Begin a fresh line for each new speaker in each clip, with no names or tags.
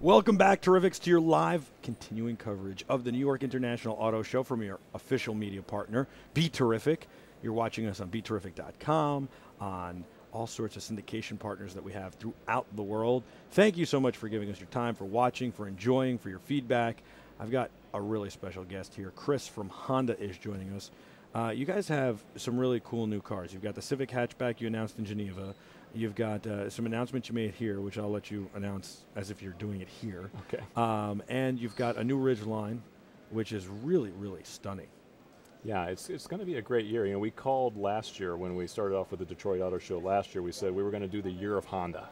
Welcome back, Terrifics, to your live continuing coverage of the New York International Auto Show from your official media partner, BeTerrific. You're watching us on BeTerrific.com, on all sorts of syndication partners that we have throughout the world. Thank you so much for giving us your time, for watching, for enjoying, for your feedback. I've got a really special guest here. Chris from Honda is joining us. You guys have some really cool new cars. You've got the Civic hatchback you announced in Geneva. You've got some announcements you made here, which I'll let you announce as if you're doing it here.
Okay.
And you've got a new Ridge line, which is really, really stunning.
Yeah, it's going to be a great year. You know, we called last year when we started off with the Detroit Auto Show last year. We said we were going to do the year of Honda,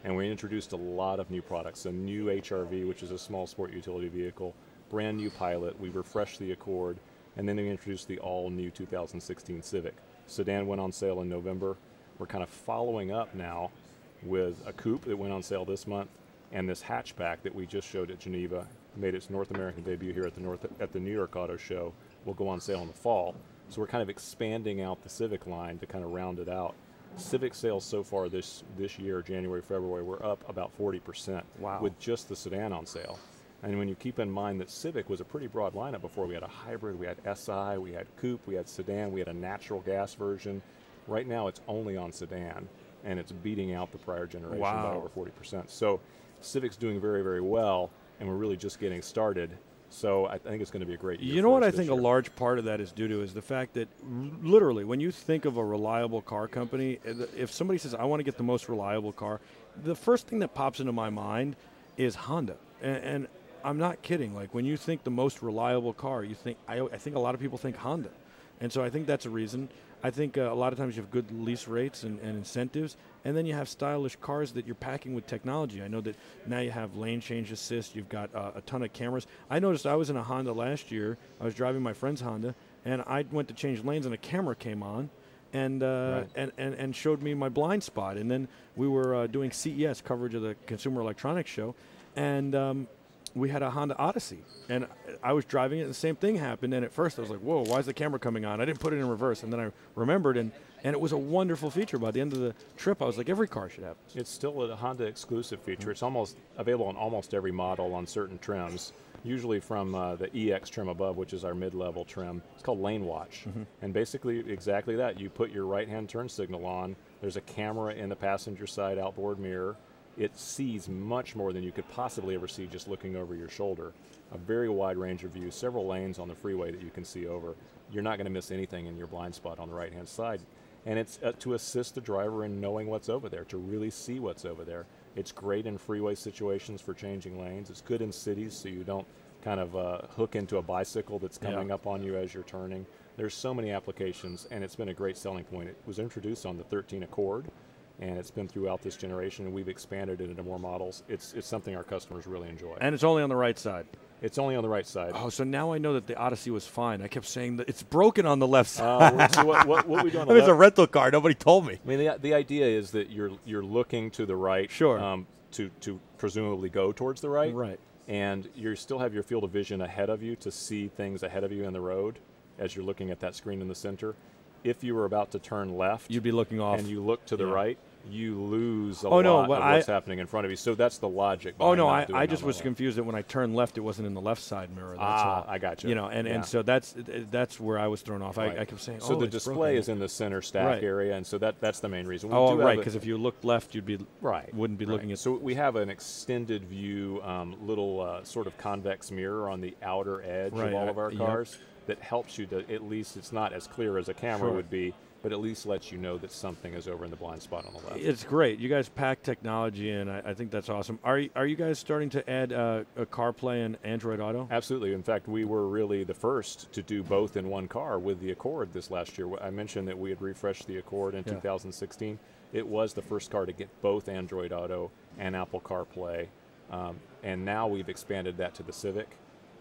and we introduced a lot of new products. A new HRV, which is a small sport utility vehicle, brand new Pilot. We refreshed the Accord, and then we introduced the all-new 2016 Civic. Sedan went on sale in November. We're kind of following up now with a coupe that went on sale this month, and this hatchback that we just showed at Geneva, made its North American debut here at the New York Auto Show, will go on sale in the fall. So we're kind of expanding out the Civic line to kind of round it out. Civic sales so far this year, January, February, we're up about 40%.
Wow.
With just the sedan on sale. And when you keep in mind that Civic was a pretty broad lineup before, we had a hybrid, we had SI, we had coupe, we had sedan, we had a natural gas version. Right now it's only on sedan, and it's beating out the prior generation by over 40%. So Civic's doing very, very well, and we're really just getting started. So I think it's going to be a great year.
You know what I think a large part of that is due to is the fact that literally when you think of a reliable car company, if somebody says, I want to get the most reliable car, the first thing that pops into my mind is Honda. And I'm not kidding. Like when you think the most reliable car, you think, I think a lot of people think Honda. And so I think that's a reason. I think a lot of times you have good lease rates and incentives, and then you have stylish cars that you're packing with technology. I know that now you have lane change assist. You've got a ton of cameras. I noticed I was in a Honda last year. I was driving my friend's Honda, and I went to change lanes, and a camera came on and and showed me my blind spot. And then we were doing CES coverage of the Consumer Electronics Show, and we had a Honda Odyssey, and I was driving it, and the same thing happened. And at first, I was like, "Whoa, why is the camera coming on?" I didn't put it in reverse, and then I remembered, and it was a wonderful feature. By the end of the trip, I was like, "Every car should have this."
It's still a Honda exclusive feature. It's almost available on almost every model on certain trims. Usually from the EX trim above, which is our mid-level trim. It's called Lane Watch, and basically exactly that. You put your right-hand turn signal on. There's a camera in the passenger side outboard mirror. It sees much more than you could possibly ever see just looking over your shoulder. A very wide range of views, several lanes on the freeway that you can see over. You're not going to miss anything in your blind spot on the right-hand side. And it's to assist the driver in knowing what's over there, to really see what's over there. It's great in freeway situations for changing lanes. It's good in cities so you don't kind of hook into a bicycle that's coming up on you as you're turning. There's so many applications, and it's been a great selling point. It was introduced on the 13 Accord, and it's been throughout this generation, and we've expanded it into more models. It's something our customers really enjoy.
And it's only on the right side.
It's only on the right side.
Oh, so now I know that the Odyssey was fine. I kept saying that it's broken on the left side.
So what we do on the
There's
left?
a rental car. Nobody told me.
I mean, the idea is that you're looking to the right,
Sure.
To presumably go towards the right,
Right.
and you still have your field of vision ahead of you to see things ahead of you in the road as you're looking at that screen in the center. If you were about to turn left,
You'd be looking off.
and you look to the right, you lose a
Oh, no,
lot
but
of what's happening in front of you. So that's the logic.
Oh,
behind
no,
not doing
I
it
just
on the
was
left.
confused that when I turned left, it wasn't in the left side mirror. That's all.
I got you.
You know, and
Yeah.
so that's where I was thrown off.
Right.
I kept saying,
so
oh,
the
it's
display
broken.
is in the center stack
Right.
area, and so that's the main reason. We
Oh,
do
right,
have
because if you looked left, you'd be wouldn't be looking at.
So we have an extended view, little sort of convex mirror on the outer edge
Right,
of all of our
yep.
cars that helps you to, at least it's not as clear as a camera
Sure.
would be, but at least lets you know that something is over in the blind spot on the left.
It's great. You guys pack technology in. I think that's awesome. Are you guys starting to add a CarPlay and Android Auto?
Absolutely. In fact, we were really the first to do both in one car with the Accord this last year. I mentioned that we had refreshed the Accord in 2016. It was the first car to get both Android Auto and Apple CarPlay, and now we've expanded that to the Civic,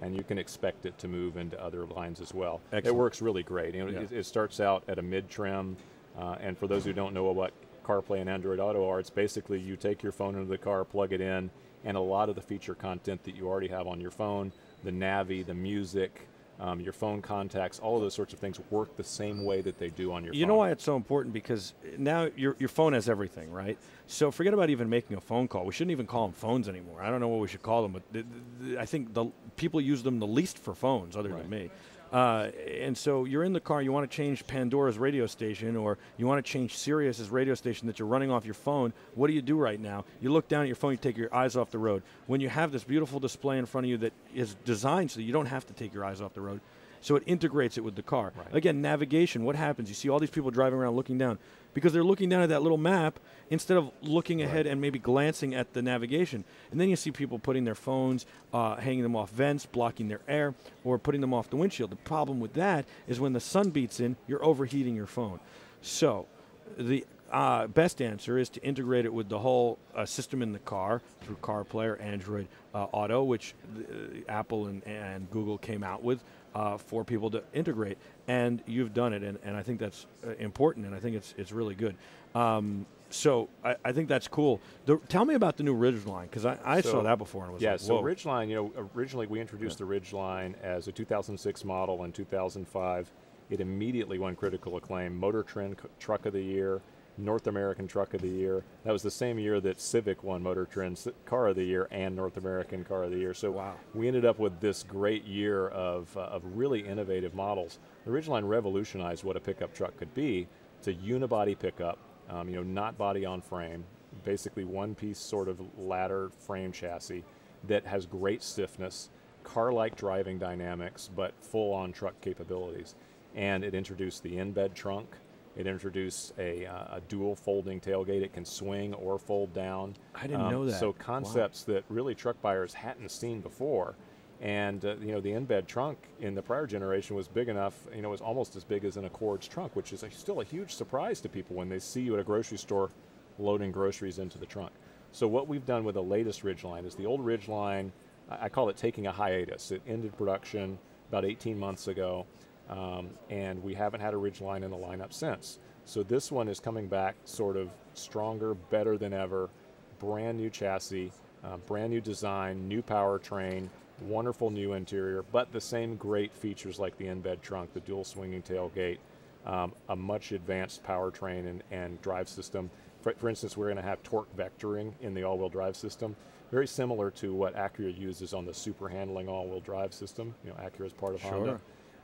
and you can expect it to move into other lines as well.
Excellent.
It works really great. You know, it starts out at a mid-trim, and for those who don't know what CarPlay and Android Auto are, it's basically you take your phone into the car, plug it in, and a lot of the feature content that you already have on your phone, the Navi, the music, your phone contacts, all of those sorts of things work the same way that they do on your phone.
You know why it's so important? Because now your phone has everything, right? So forget about even making a phone call. We shouldn't even call them phones anymore. I don't know what we should call them, but I think the people use them the least for phones, other than me. And so you're in the car, you want to change Pandora's radio station, or you want to change Sirius's radio station that you're running off your phone. What do you do right now? You look down at your phone, you take your eyes off the road. When you have this beautiful display in front of you that is designed so that you don't have to take your eyes off the road, so it integrates it with the car.
Right.
Again, navigation, what happens? You see all these people driving around looking down because they're looking down at that little map instead of looking ahead and maybe glancing at the navigation. And then you see people putting their phones, hanging them off vents, blocking their air, or putting them off the windshield. The problem with that is when the sun beats in, you're overheating your phone. So the best answer is to integrate it with the whole system in the car through CarPlay or Android Auto, which Apple and Google came out with for people to integrate. And you've done it, and I think that's important, and I think it's really good. So I think that's cool. Tell me about the new Ridgeline, because I saw that before and was like,
so
whoa.
Ridgeline, originally we introduced the Ridgeline as a 2006 model in 2005. It immediately won critical acclaim, Motor Trend Truck of the Year, North American Truck of the Year. That was the same year that Civic won Motor Trend's Car of the Year and North American Car of the Year. So we ended up with this great year of really innovative models. The Ridgeline revolutionized what a pickup truck could be. It's a unibody pickup, not body on frame, basically one-piece sort of ladder frame chassis that has great stiffness, car-like driving dynamics, but full-on truck capabilities. And it introduced the in-bed trunk. It introduced a dual folding tailgate. It can swing or fold down.
I didn't know that.
So concepts that really truck buyers hadn't seen before. And the in-bed trunk in the prior generation was big enough, it was almost as big as an Accord's trunk, which is still a huge surprise to people when they see you at a grocery store loading groceries into the trunk. So what we've done with the latest Ridgeline is the old Ridgeline, I call it taking a hiatus. It ended production about 18 months ago. And we haven't had a Ridgeline in the lineup since. So this one is coming back sort of stronger, better than ever, brand new chassis, brand new design, new powertrain, wonderful new interior, but the same great features like the in-bed trunk, the dual swinging tailgate, a much advanced powertrain and drive system. For instance, we're going to have torque vectoring in the all-wheel drive system, very similar to what Acura uses on the super handling all-wheel drive system. Acura is part of Honda.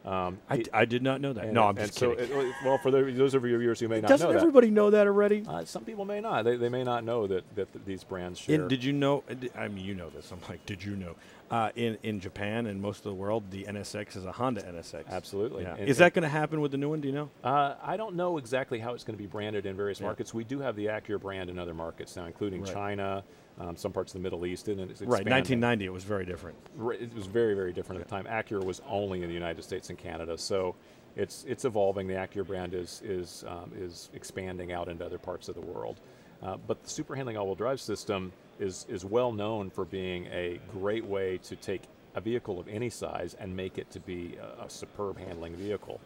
I did not know that. No, I'm just kidding.
Well, for those of your viewers who may not know that.
Doesn't everybody know that already?
Some people may not. They may not know that these brands share.
Did you know, I mean, you know this. I'm like, did you know? In Japan and most of the world, the NSX is a Honda NSX.
Absolutely.
Yeah. Is that going to happen with the new one? Do you know?
I don't know exactly how it's going to be branded in various markets. We do have the Acura brand in other markets now, including China, some parts of the Middle East, and it's expanding.
Right, 1990, it was very different.
It was very, very different at the time. Acura was only in the United States and Canada, so it's evolving. The Acura brand is expanding out into other parts of the world. But the super handling all-wheel drive system is well known for being a great way to take a vehicle of any size and make it to be a superb handling vehicle.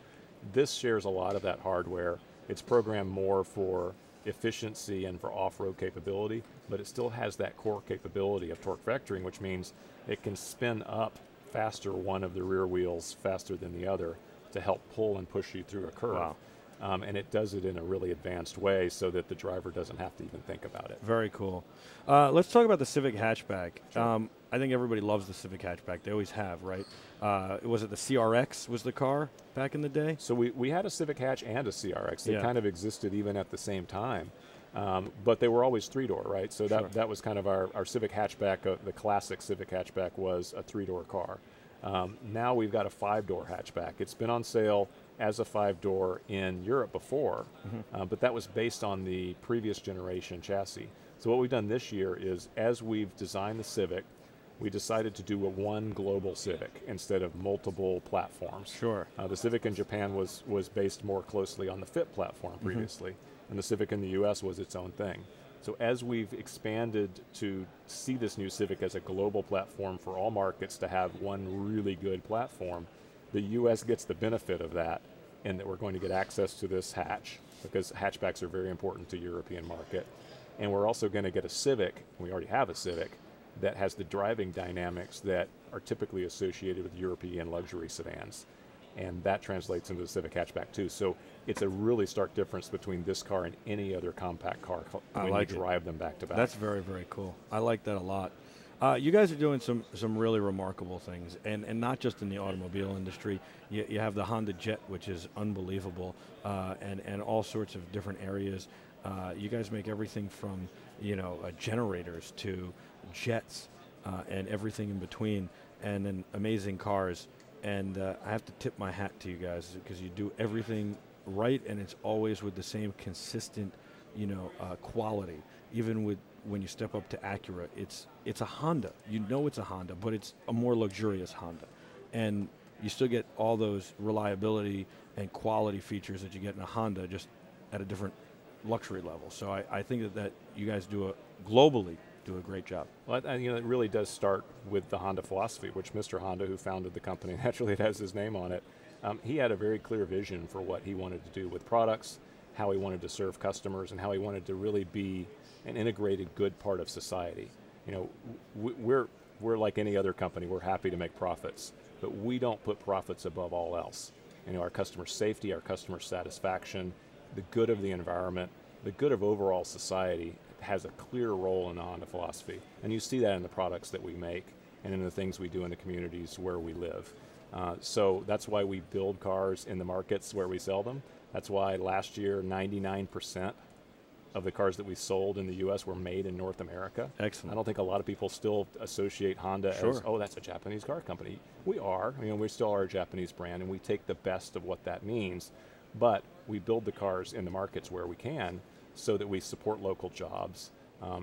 This shares a lot of that hardware. It's programmed more for efficiency and for off-road capability, but it still has that core capability of torque vectoring, which means it can spin up faster one of the rear wheels faster than the other to help pull and push you through a curve.
Wow.
And it does it in a really advanced way so that the driver doesn't have to even think about it.
Very cool. Let's talk about the Civic hatchback.
Sure.
I think everybody loves the Civic hatchback. They always have, right? Was it the CRX was the car back in the day?
So we had a Civic hatch and a CRX. They kind of existed even at the same time. But they were always three-door, right? So that was kind of our Civic hatchback. The classic Civic hatchback was a three-door car. Now we've got a five-door hatchback. It's been on sale as a five-door in Europe before, but that was based on the previous generation chassis. So what we've done this year is, as we've designed the Civic, we decided to do a one global Civic instead of multiple platforms.
Sure.
The Civic in Japan was based more closely on the Fit platform previously, and the Civic in the US was its own thing. So as we've expanded to see this new Civic as a global platform for all markets to have one really good platform, the US gets the benefit of that, and that we're going to get access to this hatch, because hatchbacks are very important to European market. And we're also going to get a Civic, we already have a Civic, that has the driving dynamics that are typically associated with European luxury sedans. And that translates into the Civic hatchback too. So it's a really stark difference between this car and any other compact car when you drive them back to back.
That's very, very cool. I like that a lot. You guys are doing some really remarkable things, and not just in the automobile industry. You have the Honda Jet, which is unbelievable, and all sorts of different areas. You guys make everything from generators to jets and everything in between, and then amazing cars. And I have to tip my hat to you guys because you do everything right, and it's always with the same consistent, quality. Even when you step up to Acura, it's a Honda. You know it's a Honda, but it's a more luxurious Honda, and you still get all those reliability and quality features that you get in a Honda, just at a different luxury level. So I think that you guys globally do a great job.
Well, it really does start with the Honda philosophy, which Mr. Honda, who founded the company, naturally it has his name on it. He had a very clear vision for what he wanted to do with products, how he wanted to serve customers, and how he wanted to really be an integrated good part of society. We're like any other company. We're happy to make profits, but we don't put profits above all else. Our customer safety, our customer satisfaction, the good of the environment, the good of overall society has a clear role in the Honda philosophy. And you see that in the products that we make and in the things we do in the communities where we live. So that's why we build cars in the markets where we sell them. That's why last year 99% of the cars that we sold in the U.S. were made in North America.
Excellent.
I don't think a lot of people still associate Honda as, oh, that's a Japanese car company. We are. We still are a Japanese brand, and we take the best of what that means. But we build the cars in the markets where we can so that we support local jobs.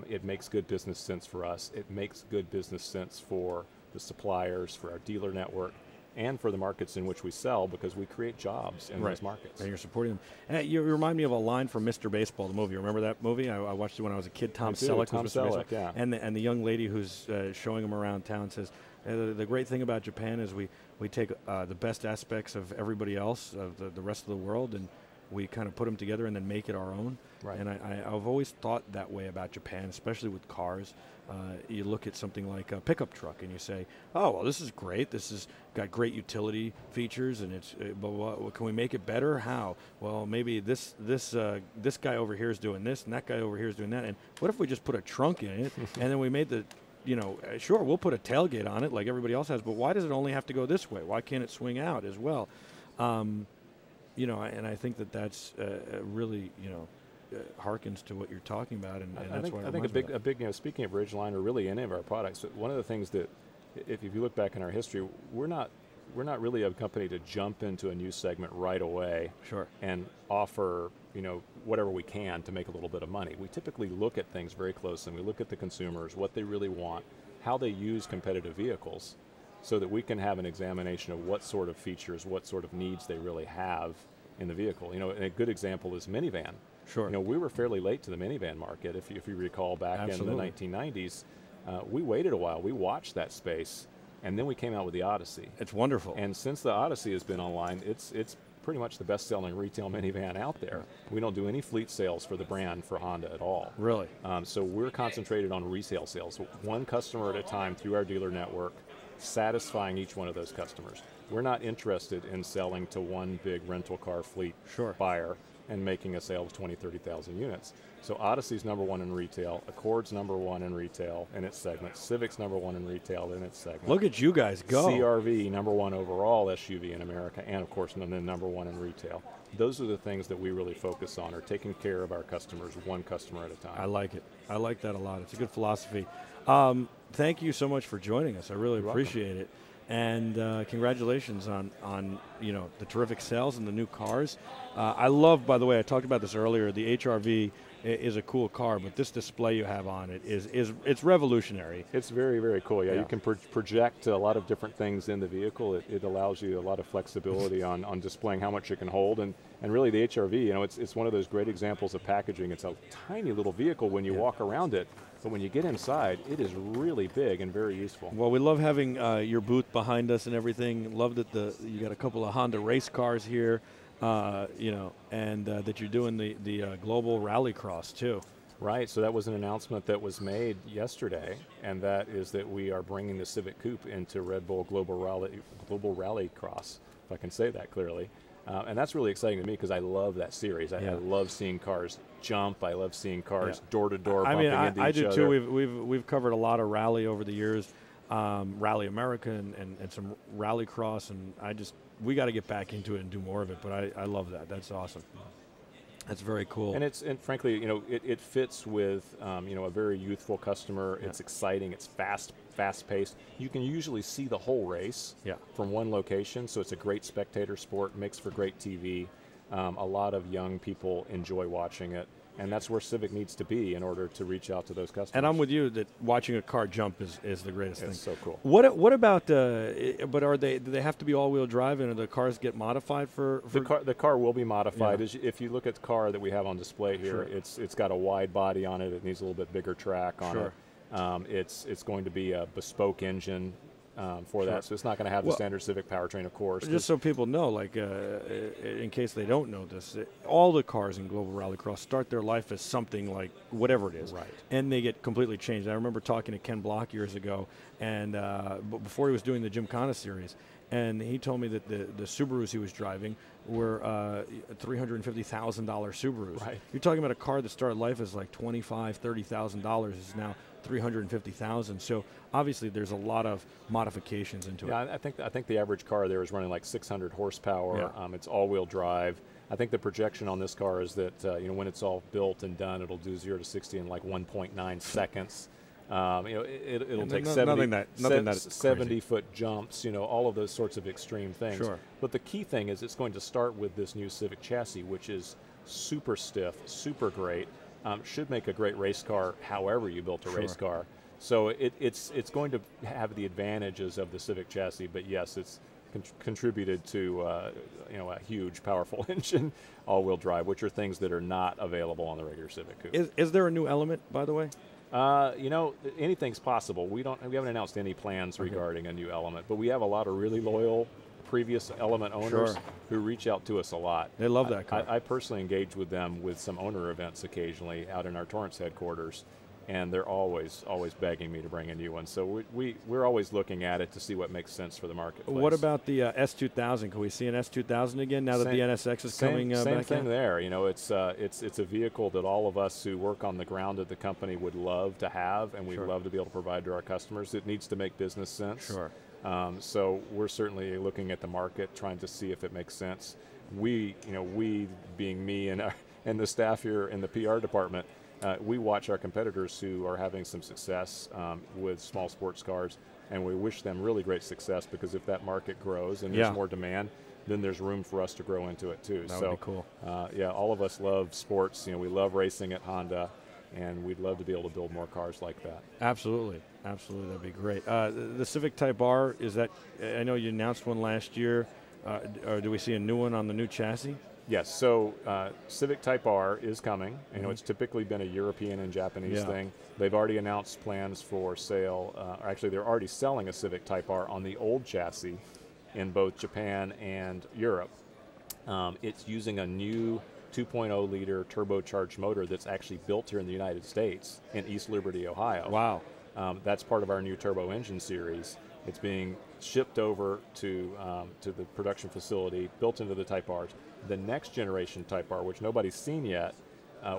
It makes good business sense for us. It makes good business sense for the suppliers, for our dealer network, and for the markets in which we sell, because we create jobs in those markets.
And you're supporting them. And you remind me of a line from Mr. Baseball, the movie. Remember that movie? I watched it when I was a kid. Tom Selleck was Mr. Baseball.
Yeah.
And the young lady who's showing him around town says, the great thing about Japan is we take the best aspects of everybody else, of the rest of the world, and we kind of put them together and then make it our own.
Right.
And I've always thought that way about Japan, especially with cars. You look at something like a pickup truck and you say, oh, well, this is great. This has got great utility features, and but can we make it better? How? Well, maybe this guy over here is doing this, and that guy over here is doing that. And what if we just put a trunk in it, and then we made sure, we'll put a tailgate on it like everybody else has, but why does it only have to go this way? Why can't it swing out as well? And I think that's really, harkens to what you're talking about, and that's why I think
a big, speaking of Ridgeline or really any of our products, one of the things that, if you look back in our history, we're not really a company to jump into a new segment right away.
Sure.
And offer, whatever we can to make a little bit of money. We typically look at things very closely. We look at the consumers, what they really want, how they use competitive vehicles, so that we can have an examination of what sort of features, what sort of needs they really have in the vehicle. And a good example is minivan.
Sure.
We were fairly late to the minivan market. If you recall back
Absolutely.
in the 1990s, we waited a while. We watched that space, and then we came out with the Odyssey.
It's wonderful.
And since the Odyssey has been online, it's pretty much the best-selling retail minivan out there. We don't do any fleet sales for the brand for Honda at all.
Really?
So we're concentrated on resale sales, one customer at a time through our dealer network, satisfying each one of those customers. We're not interested in selling to one big rental car fleet buyer and making a sale of 20, 30,000 units. So Odyssey's #1 in retail, Accord's #1 in retail in its segment, Civic's #1 in retail in its segment.
Look at you guys go.
CRV, #1 overall SUV in America, and of course, then #1 in retail. Those are the things that we really focus on, are taking care of our customers, one customer at a time.
I like it. I like that a lot. It's a good philosophy. Thank you so much for joining us. I really appreciate it. And congratulations on the terrific sales and the new cars. I love, by the way, I talked about this earlier, the HR-V is a cool car, but this display you have on it it's revolutionary.
It's very, very cool. Yeah. You can project a lot of different things in the vehicle. It allows you a lot of flexibility on displaying how much it can hold. And really the HR-V, it's one of those great examples of packaging. It's a tiny little vehicle when you walk around it, but when you get inside, it is really big and very useful.
Well, we love having your booth behind us and everything. Love that you got a couple of Honda race cars here, and that you're doing the global rallycross too.
Right, so that was an announcement that was made yesterday, and that is that we are bringing the Civic Coupe into Red Bull Global Rally Cross, if I can say that clearly. And that's really exciting to me because I love that series. I love seeing cars jump. I love seeing cars door to door bumping into each other.
I do too. We've covered a lot of rally over the years, Rally America and some Rallycross, and we got to get back into it and do more of it. But I love that. That's awesome. That's very cool.
And frankly, it fits with a very youthful customer. It's exciting. It's fast-paced. You can usually see the whole race from one location, so it's a great spectator sport. Makes for great TV. A lot of young people enjoy watching it, and that's where Civic needs to be in order to reach out to those customers.
And I'm with you that watching a car jump is the greatest thing.
It's so cool.
What about? But do they have to be all-wheel drive, and do the cars get modified for?
The car will be modified. If you look at the car that we have on display here, it's got a wide body on it. It needs a little bit bigger track on it. It's going to be a bespoke engine for that, so it's not going to have the standard Civic powertrain, of course.
Just so people know, like in case they don't know this, all the cars in Global Rallycross start their life as something like whatever it is, and they get completely changed. I remember talking to Ken Block years ago, and before he was doing the Gymkhana series, and he told me that the Subarus he was driving were $350,000 Subarus.
Right.
You're talking about a car that started life as like $25,000, $30,000 is now $350,000. So obviously there's a lot of modifications into it.
I think the average car there is running like 600 horsepower. It's all-wheel drive. I think the projection on this car is that when it's all built and done, it'll do 0 to 60 in like 1.9 seconds. It'll take 70-foot jumps, all of those sorts of extreme things.
Sure.
But the key thing is it's going to start with this new Civic chassis, which is super stiff, super great. Should make a great race car however you built a race car. So it's going to have the advantages of the Civic chassis, but yes, it's contributed to a huge, powerful engine, all-wheel drive, which are things that are not available on the regular Civic Coupe.
Is there a new element, by the way?
Anything's possible. We haven't announced any plans regarding a new element, but we have a lot of really loyal previous Element owners who reach out to us a lot.
They love that car.
I personally engage with them with some owner events occasionally out in our Torrance headquarters, and they're always begging me to bring a new one. So we're always looking at it to see what makes sense for the marketplace.
What about the S2000? Can we see an S2000 again now that the NSX is coming back?
Same thing there. It's a vehicle that all of us who work on the ground at the company would love to have, and we'd love to be able to provide to our customers. It needs to make business sense.
Sure.
So we're certainly looking at the market, trying to see if it makes sense. We being me and the staff here in the PR department, we watch our competitors who are having some success with small sports cars, and we wish them really great success, because if that market grows and there's more demand, then there's room for us to grow into it too.
That would be cool.
All of us love sports. We love racing at Honda, and we'd love to be able to build more cars like that.
Absolutely, that'd be great. The Civic Type R, is that? I know you announced one last year. Or do we see a new one on the new chassis?
Yes, so Civic Type R is coming. It's typically been a European and Japanese thing. They've already announced plans for sale. Actually, they're already selling a Civic Type R on the old chassis in both Japan and Europe. It's using a new 2.0-liter turbocharged motor that's actually built here in the United States in East Liberty, Ohio.
Wow.
That's part of our new turbo engine series. It's being shipped over to the production facility, built into the Type Rs. The next generation Type R, which nobody's seen yet,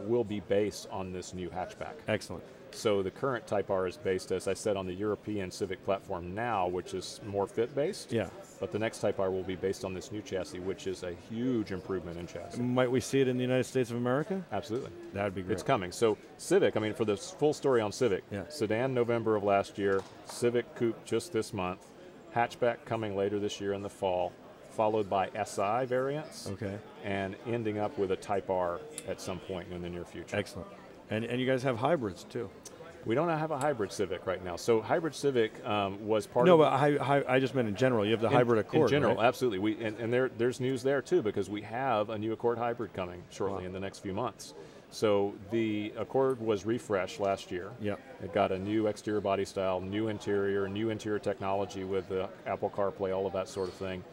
will be based on this new hatchback.
Excellent.
So the current Type R is based, as I said, on the European Civic platform now, which is more fit-based.
Yeah.
But the next Type R will be based on this new chassis, which is a huge improvement in chassis.
Might we see it in the United States of America?
Absolutely.
That'd be great.
It's coming. So Civic, for the full story on Civic, sedan November of last year, Civic Coupe just this month, hatchback coming later this year in the fall, followed by SI variants, and ending up with a Type R at some point in the near future.
Excellent. And you guys have hybrids too.
We don't have a hybrid Civic right now. So hybrid Civic was part of...
No, but I just meant in general. You have the hybrid Accord,
in general,
right?
absolutely. And there's news there too, because we have a new Accord hybrid coming shortly in the next few months. So the Accord was refreshed last year.
Yep.
It got a new exterior body style, new interior technology with the Apple CarPlay, all of that sort of thing.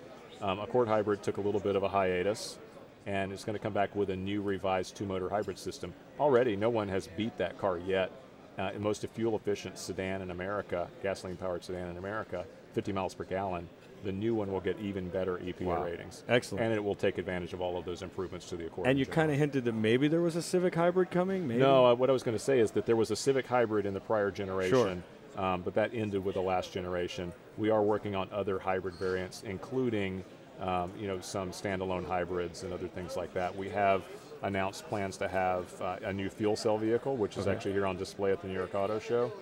Accord Hybrid took a little bit of a hiatus. and it's going to come back with a new revised 2-motor hybrid system. Already, no one has beat that car yet. The most fuel-efficient sedan in America, gasoline-powered sedan in America, 50 miles per gallon. The new one will get even better EPA ratings.
Excellent.
And it will take advantage of all of those improvements to the Accord.
And you kind of hinted that maybe there was a Civic hybrid coming? Maybe?
No, what I was going to say is that there was a Civic hybrid in the prior generation,
Sure.
but that ended with the last generation. We are working on other hybrid variants, including some standalone hybrids and other things like that. We have announced plans to have a new fuel cell vehicle, which is actually here on display at the New York Auto Show.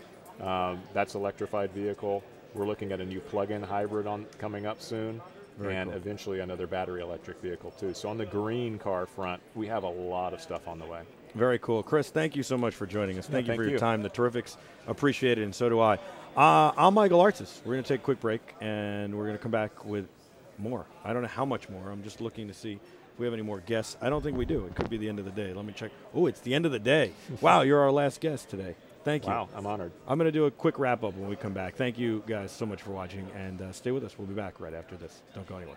That's electrified vehicle. We're looking at a new plug-in hybrid coming up soon, and
cool.
eventually another battery electric vehicle too. So on the green car front, we have a lot of stuff on the way.
Very cool. Chris, thank you so much for joining us. Thank you for your time. The Terrifics appreciate it, and so do I. I'm Michael Artsis. We're going to take a quick break, and we're going to come back with more. I don't know how much more. I'm just looking to see if we have any more guests. I don't think we do. It could be the end of the day. Let me check. Oh, it's the end of the day. Wow, you're our last guest today. Thank you.
Wow, I'm honored.
I'm going to do a quick wrap-up when we come back. Thank you guys so much for watching, and stay with us. We'll be back right after this. Don't go anywhere.